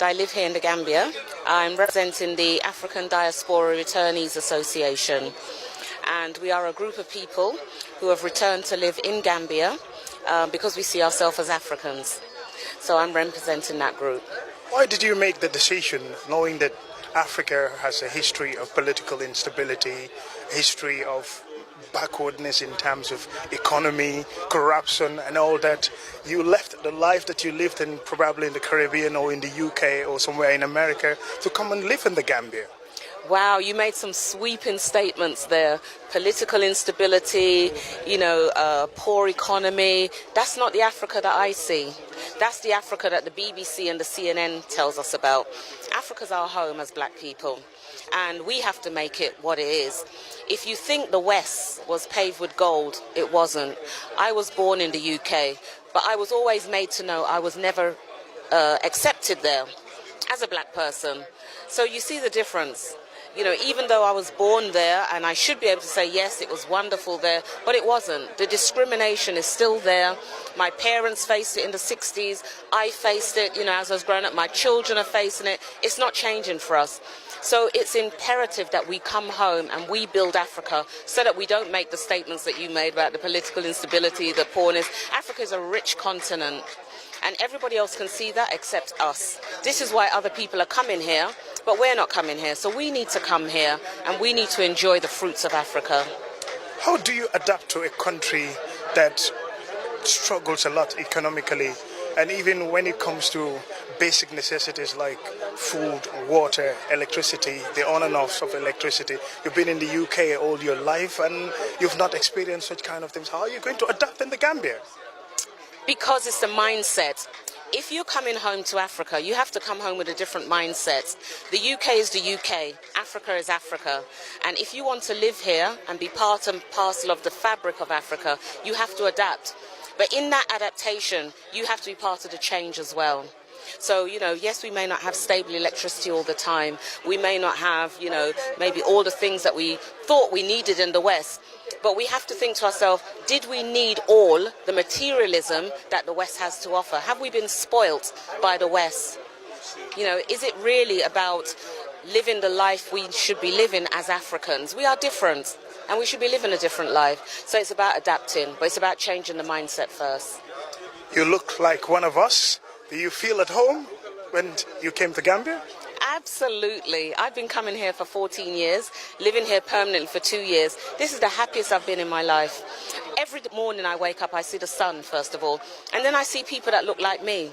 I live here in the Gambia. I'm representing the African Diaspora Returnees Association, and we are a group of people who have returned to live in Gambia because we see ourselves as Africans. So I'm representing that group. Why did you make the decision, knowing that Africa has a history of political instability, a history of backwardness in terms of economy, corruption and all that? You left the life that you lived in, probably in the Caribbean or in the UK or somewhere in America, to come and live in the Gambia. Wow, you made some sweeping statements there. Political instability, poor economy. That's not the Africa that I see. That's the Africa that the BBC and the CNN tells us about. Africa's our home as black people, and we have to make it what it is. If you think the West was paved with gold, it wasn't. I was born in the UK, but I was always made to know I was never accepted there as a black person. So you see the difference. Even though I was born there, and I should be able to say, yes, it was wonderful there, but it wasn't. The discrimination is still there. My parents faced it in the 60s. I faced it, as I was growing up. My children are facing it. It's not changing for us. So it's imperative that we come home and we build Africa so that we don't make the statements that you made about the political instability, the poorness. Africa is a rich continent, and everybody else can see that except us. This is why other people are coming here, but we're not coming here. So we need to come here and we need to enjoy the fruits of Africa. How do you adapt to a country that struggles a lot economically, and even when it comes to basic necessities like food, water, electricity, the on and offs of electricity? You've been in the UK all your life and you've not experienced such kind of things. How are you going to adapt in the Gambia? Because it's the mindset. If you're coming home to Africa, you have to come home with a different mindset. The UK is the UK, Africa is Africa. And if you want to live here and be part and parcel of the fabric of Africa, you have to adapt. But in that adaptation, you have to be part of the change as well. So, yes, we may not have stable electricity all the time. We may not have, maybe all the things that we thought we needed in the West. But we have to think to ourselves, did we need all the materialism that the West has to offer? Have we been spoilt by the West? Is it really about living the life we should be living as Africans? We are different, and we should be living a different life. So it's about adapting, but it's about changing the mindset first. You look like one of us. Do you feel at home when you came to Gambia? Absolutely. I've been coming here for 14 years, living here permanently for 2 years. This is the happiest I've been in my life. Every morning I wake up, I see the sun, first of all, and then I see people that look like me.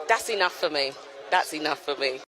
That's enough for me. That's enough for me.